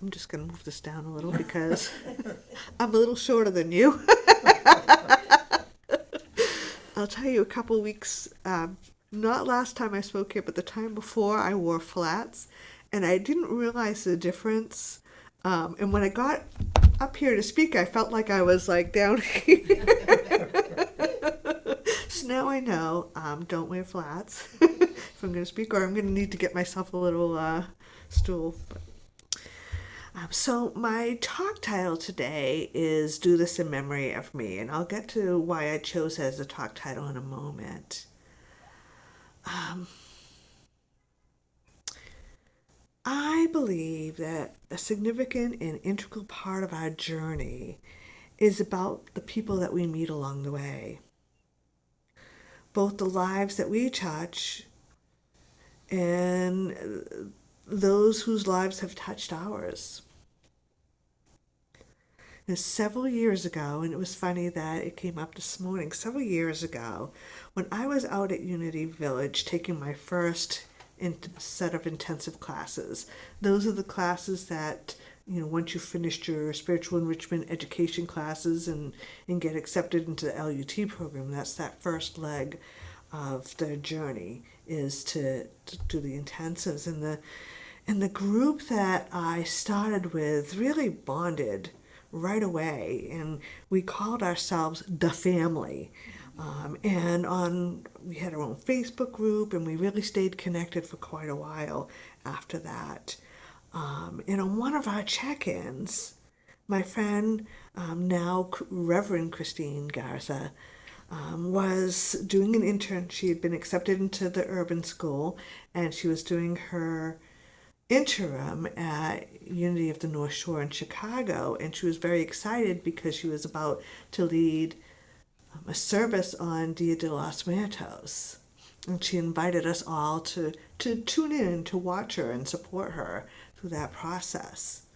I'm just going to move this down a little because I'm a little shorter than you. I'll tell you, a couple weeks, not last time I spoke here, but the time before, I wore flats, and I didn't realize the difference. And when I got up here to speak, I felt like I was like down here. So now I know, don't wear flats if I'm going to speak, or I'm going to need to get myself a little stool. So my talk title today is Do This in Memory of Me, and I'll get to why I chose it as a talk title in a moment. I believe that a significant and integral part of our journey is about the people that we meet along the way. Both the lives that we touch and those whose lives have touched ours. And several years ago, and it was funny that it came up this morning, several years ago, when I was out at Unity Village taking my first set of intensive classes. Those are the classes that, once you finished your spiritual enrichment education classes and get accepted into the LUT program, that's that first leg of the journey, is to do the intensives. And the group that I started with really bonded right away, and we called ourselves the family. And we had our own Facebook group, and we really stayed connected for quite a while after that. And on one of our check-ins, my friend, now Reverend Christine Garza, was doing an intern. She had been accepted into the urban school, and she was doing her interim at Unity of the North Shore in Chicago, and she was very excited because she was about to lead a service on Dia de los Muertos, and she invited us all to tune in, to watch her and support her through that process.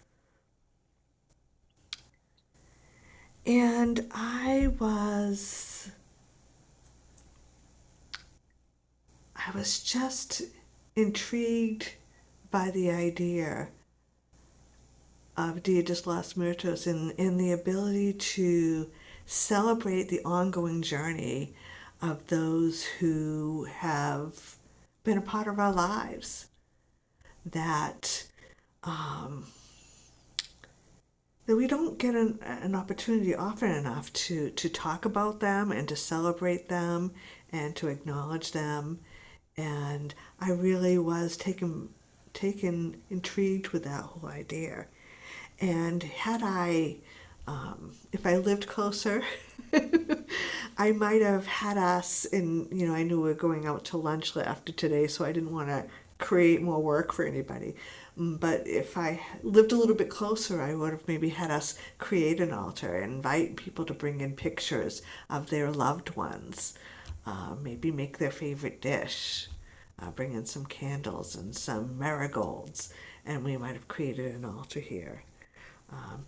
And I was just intrigued by the idea of Dia de los Muertos and the ability to celebrate the ongoing journey of those who have been a part of our lives, that we don't get an opportunity often enough to talk about them and to celebrate them and to acknowledge them. And I really was taken intrigued with that whole idea. And had if I lived closer, I might have had us, and I knew we were going out to lunch after today, so I didn't want to create more work for anybody. But if I lived a little bit closer, I would have maybe had us create an altar and invite people to bring in pictures of their loved ones, maybe make their favorite dish, bring in some candles and some marigolds, and we might have created an altar here.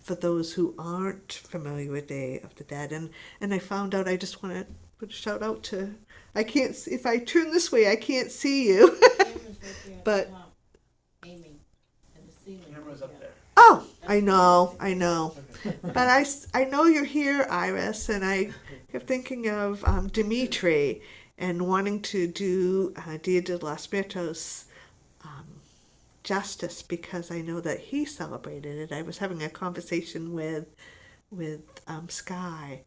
For those who aren't familiar with Day of the Dead, and I found out, I just want to put a shout out to, I can't, if I turn this way, I can't see you. But Amy, and the ceiling. Camera's up there. Oh, I know. But I know you're here, Iris, and I kept thinking of Dimitri and wanting to do Dia de los Muertos justice, because I know that he celebrated it. I was having a conversation with Sky,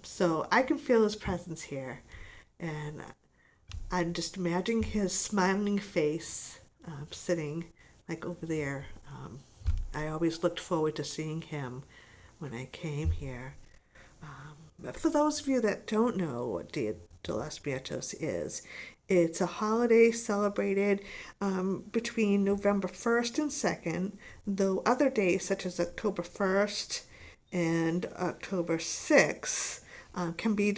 so I can feel his presence here, and I'm just imagining his smiling face sitting like over there. I always looked forward to seeing him when I came here. But for those of you that don't know what Dia de los Muertos is, it's a holiday celebrated between November 1st and 2nd, though other days such as October 1st and October 6th can be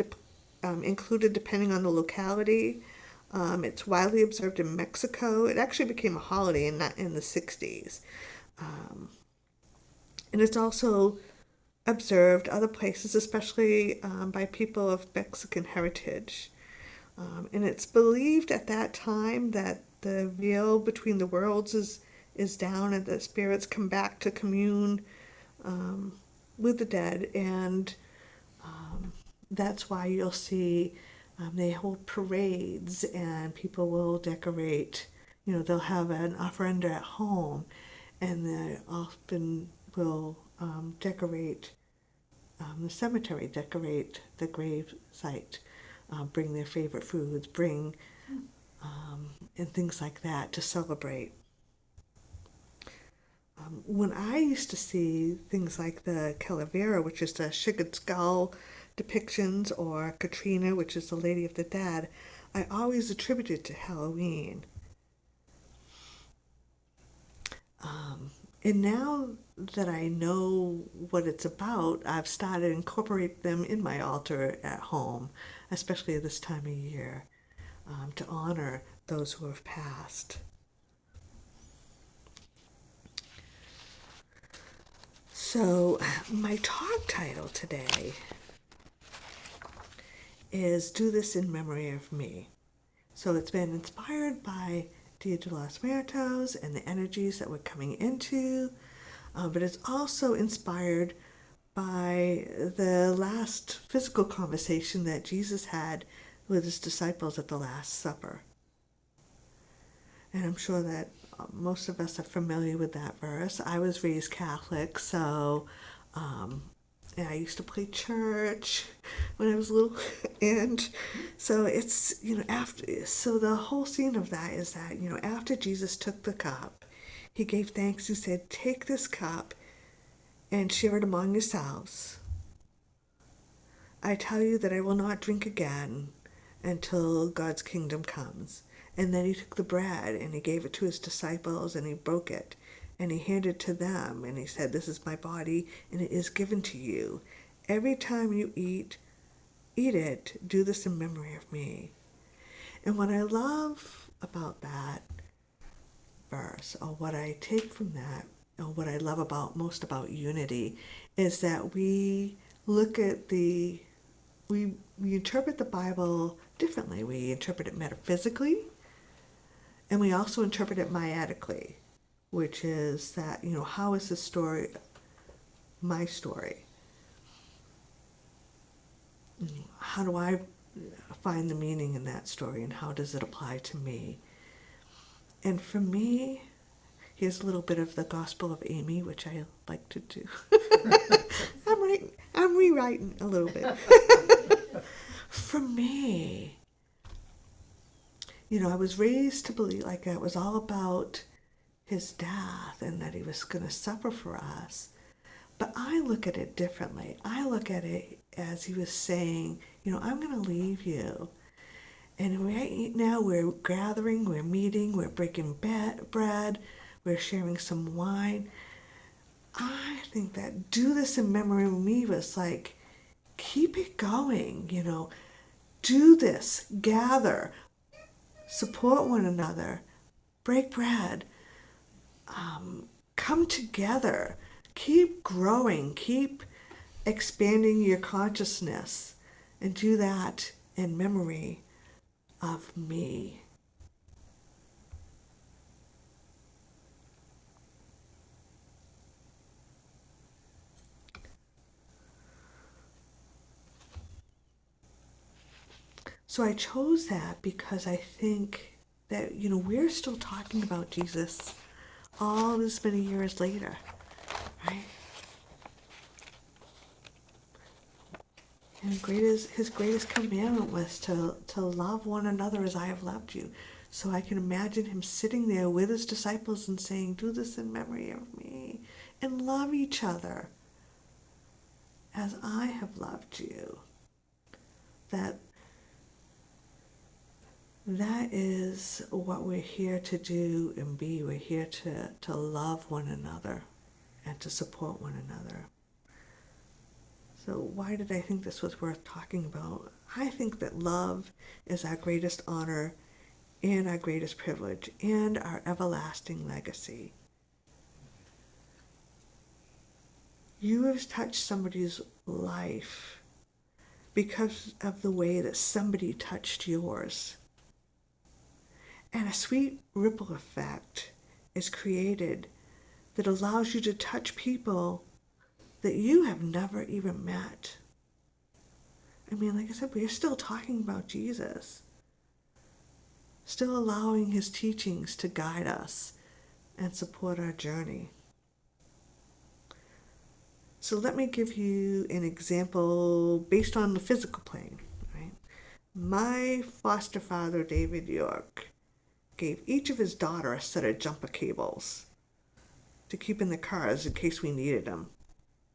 included depending on the locality. It's widely observed in Mexico. It actually became a holiday in the 60s. And it's also observed other places, especially by people of Mexican heritage. And it's believed at that time that the veil between the worlds is is down and the spirits come back to commune with the dead. And that's why you'll see they hold parades and people will decorate. They'll have an ofrenda at home, and they often will decorate the cemetery, decorate the grave site, bring their favorite foods, and things like that to celebrate. When I used to see things like the Calavera, which is the sugared skull depictions, or Katrina, which is the Lady of the Dead, I always attributed to Halloween. And now that I know what it's about, I've started to incorporate them in my altar at home, especially this time of year, to honor those who have passed. So my talk title today is Do This in Memory of Me. So it's been inspired by Dia de los Muertos and the energies that we're coming into, but it's also inspired by the last physical conversation that Jesus had with his disciples at the Last Supper. And I'm sure that most of us are familiar with that verse. I was raised Catholic, so and I used to play church when I was little, and so it's so the whole scene of that is that after Jesus took the cup, he gave thanks. He said, "Take this cup and share it among yourselves. I tell you that I will not drink again until God's kingdom comes." And then he took the bread and he gave it to his disciples and he broke it and he handed it to them and he said, "This is my body and it is given to you. Every time you eat it, do this in memory of me." And what I love about that verse, or what I take from that, or what I love most about unity, is that we look at we interpret the Bible differently. We interpret it metaphysically, and we also interpret it myatically, which is that, how is this story my story? How do I find the meaning in that story, and how does it apply to me? And for me, here's a little bit of the Gospel of Amy, which I like to do. I'm rewriting a little bit. For me, I was raised to believe like it was all about his death and that he was going to suffer for us. But I look at it differently. I look at it as he was saying, I'm going to leave you. And right now we're gathering, we're meeting, we're breaking bread, we're sharing some wine. I think that do this in memory of me was like, keep it going, do this, gather, support one another, break bread, come together, keep growing, keep expanding your consciousness, and do that in memory of me. So I chose that because I think that, we're still talking about Jesus all this many years later, right? And his greatest commandment was to love one another as I have loved you. So I can imagine him sitting there with his disciples and saying, do this in memory of me, and love each other as I have loved you. That is what we're here to do and be. We're here to love one another and to support one another. So why did I think this was worth talking about? I think that love is our greatest honor and our greatest privilege and our everlasting legacy. You have touched somebody's life because of the way that somebody touched yours. And a sweet ripple effect is created that allows you to touch people that you have never even met. I mean, like I said, we're still talking about Jesus, still allowing his teachings to guide us and support our journey. So let me give you an example based on the physical plane. Right? My foster father, David York, gave each of his daughter a set of jumper cables to keep in the cars in case we needed them.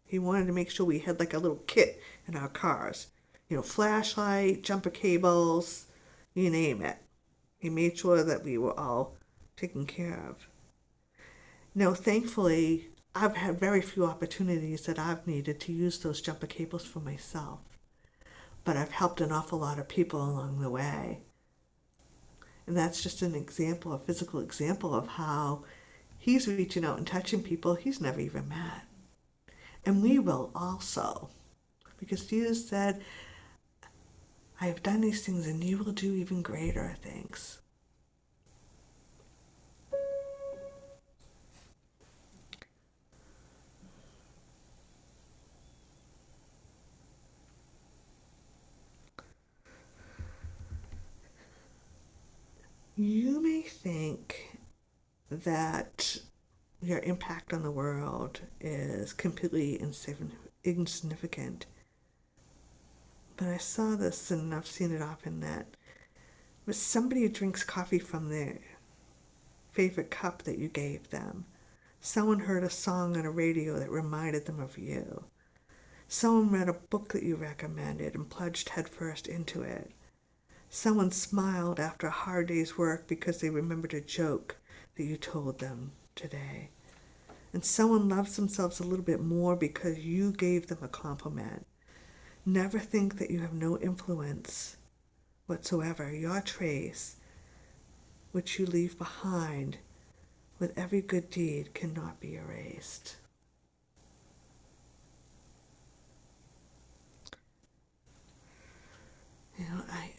He wanted to make sure we had like a little kit in our cars. You know, flashlight, jumper cables, you name it. He made sure that we were all taken care of. Now, thankfully, I've had very few opportunities that I've needed to use those jumper cables for myself. But I've helped an awful lot of people along the way. And that's just an example, a physical example of how he's reaching out and touching people he's never even met. And we will also. Because Jesus said, I have done these things and you will do even greater things. You may think that your impact on the world is completely insignificant. But I saw this, and I've seen it often, that with somebody who drinks coffee from their favorite cup that you gave them, someone heard a song on a radio that reminded them of you, someone read a book that you recommended and plunged headfirst into it, someone smiled after a hard day's work because they remembered a joke that you told them today, and someone loves themselves a little bit more because you gave them a compliment. Never think that you have no influence whatsoever. Your trace, which you leave behind with every good deed, cannot be erased. You know, I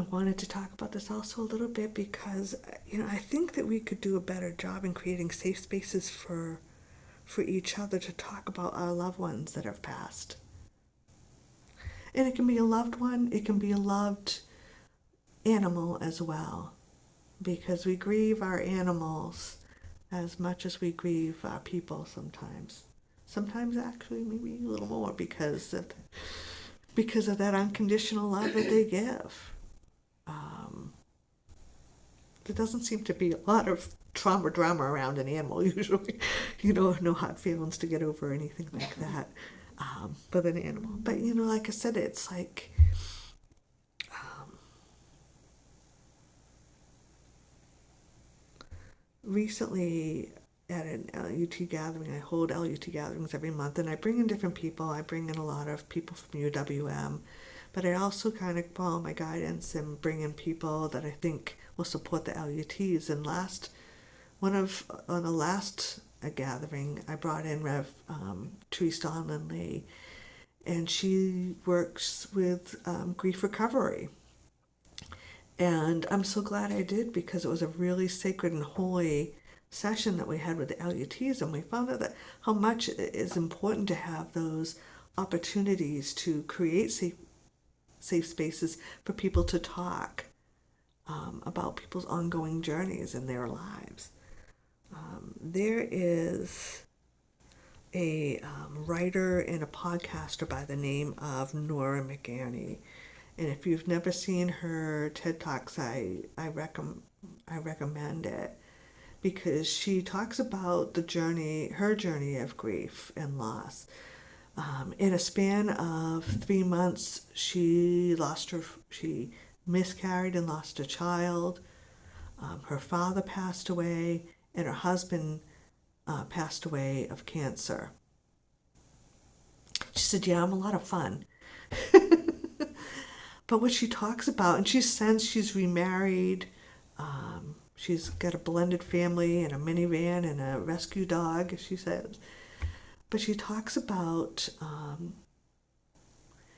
wanted to talk about this also a little bit because, I think that we could do a better job in creating safe spaces for each other to talk about our loved ones that have passed. And it can be a loved one, it can be a loved animal as well, because we grieve our animals as much as we grieve our people sometimes. Sometimes actually maybe a little more because of that unconditional love that they give. There doesn't seem to be a lot of drama around an animal usually. No hard feelings to get over or anything like that. With an animal. But, like I said, it's like, recently at an LUT gathering, I hold LUT gatherings every month, and I bring in different people. I bring in a lot of people from UWM, but I also kind of follow my guidance and bring in people that I think will support the LUTs. And on the last gathering, I brought in Rev. Therese Donlin Lee, and she works with grief recovery. And I'm so glad I did, because it was a really sacred and holy session that we had with the LUTs, and we found out that how much it is important to have those opportunities to create safe spaces for people to talk about people's ongoing journeys in their lives. There is a writer and a podcaster by the name of Nora McGarney. And if you've never seen her TED Talks, I recommend it, because she talks about her journey of grief and loss. In a span of 3 months, she miscarried and lost a child. Her father passed away, and her husband passed away of cancer. She said, "Yeah, I'm a lot of fun." But what she talks about, and she's remarried, she's got a blended family and a minivan and a rescue dog, she says. But she talks about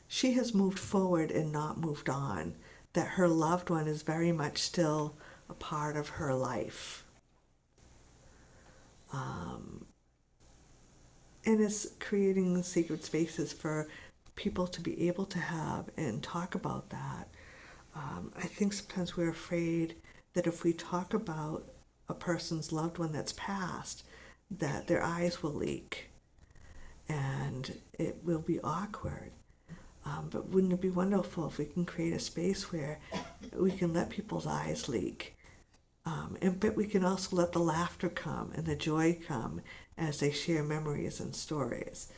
she has moved forward and not moved on, that her loved one is very much still a part of her life. And it's creating sacred spaces for people to be able to have and talk about that. I think sometimes we're afraid that if we talk about a person's loved one that's passed, that their eyes will leak and it will be awkward. But wouldn't it be wonderful if we can create a space where we can let people's eyes leak? But we can also let the laughter come and the joy come as they share memories and stories.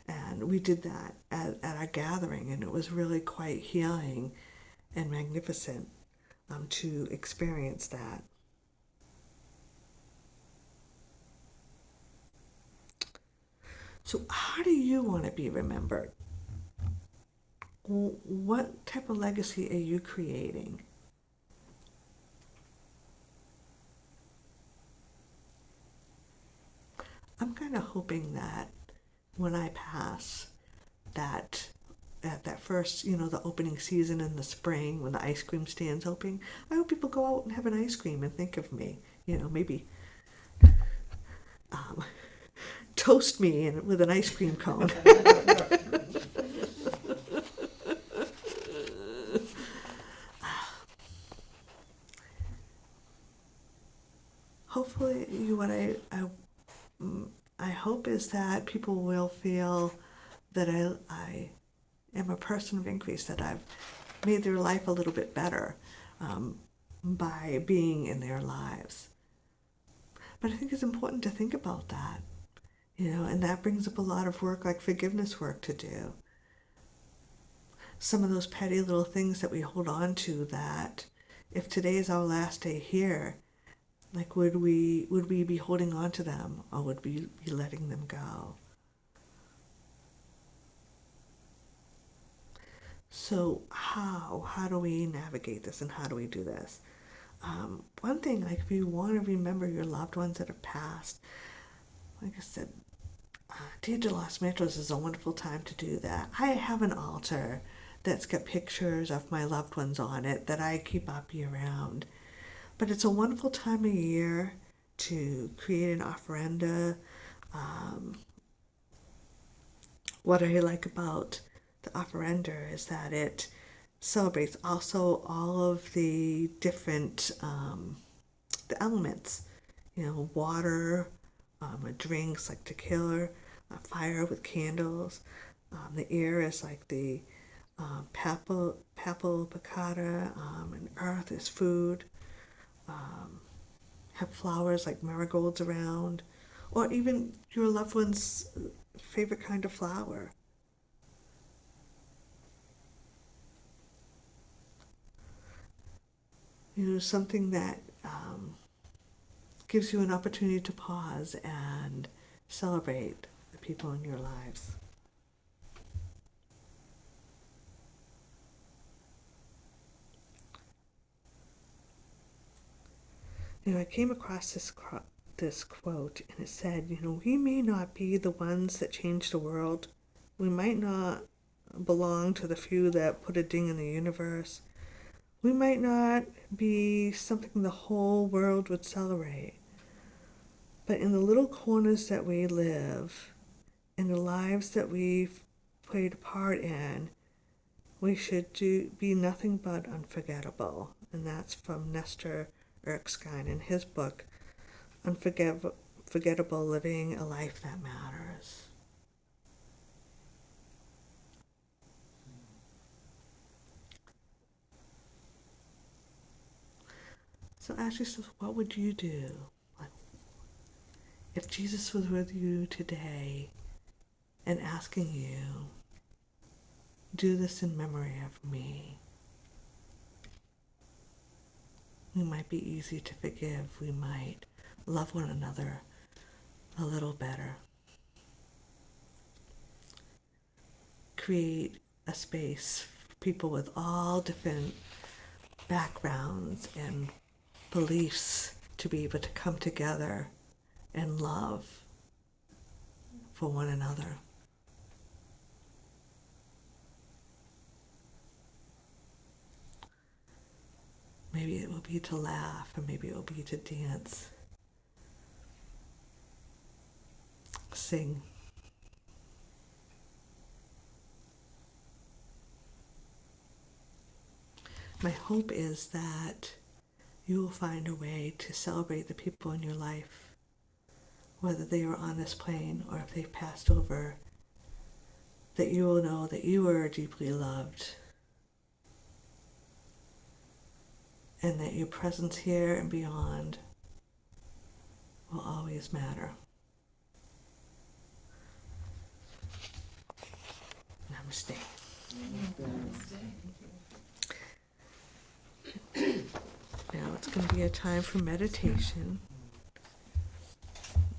And we did that at our gathering, and it was really quite healing and magnificent to experience that. So how do you want to be remembered? What type of legacy are you creating? I'm kind of hoping that when I pass, that at that first, the opening season in the spring when the ice cream stands open, I hope people go out and have an ice cream and think of me. Maybe toast me with an ice cream cone. Hopefully, what I hope is that people will feel that I am a person of increase, that I've made their life a little bit better by being in their lives. But I think it's important to think about that, and that brings up a lot of work, like forgiveness work, to do. Some of those petty little things that we hold on to, that if today is our last day here, like would we be holding on to them, or would we be letting them go? So how do we navigate this, and how do we do this? One thing, like if you want to remember your loved ones that have passed, like I said, Dia de los Muertos is a wonderful time to do that. I have an altar that's got pictures of my loved ones on it that I keep up year round. But it's a wonderful time of year to create an ofrenda. What I like about the ofrenda is that it celebrates also all of the different the elements, water, drinks like tequila, fire with candles. The air is like the papal piccata, and earth is food. Have flowers like marigolds around, or even your loved one's favorite kind of flower. Something that gives you an opportunity to pause and celebrate the people in your lives. I came across this quote, and it said, we may not be the ones that change the world. We might not belong to the few that put a ding in the universe. We might not be something the whole world would celebrate. But in the little corners that we live, in the lives that we've played a part in, we should be nothing but unforgettable. And that's from Nestor Erskine in his book, Unforgettable Living a Life That Matters. So ask yourself, what would you do? If Jesus was with you today and asking you, do this in memory of me. We might be easy to forgive. We might love one another a little better. Create a space for people with all different backgrounds and beliefs to be able to come together and love for one another. Maybe it will be to laugh, or maybe it will be to dance. sing. My hope is that you will find a way to celebrate the people in your life, whether they are on this plane or if they've passed over, that you will know that you are deeply loved and that your presence here and beyond will always matter. Namaste. Now it's going to be a time for meditation.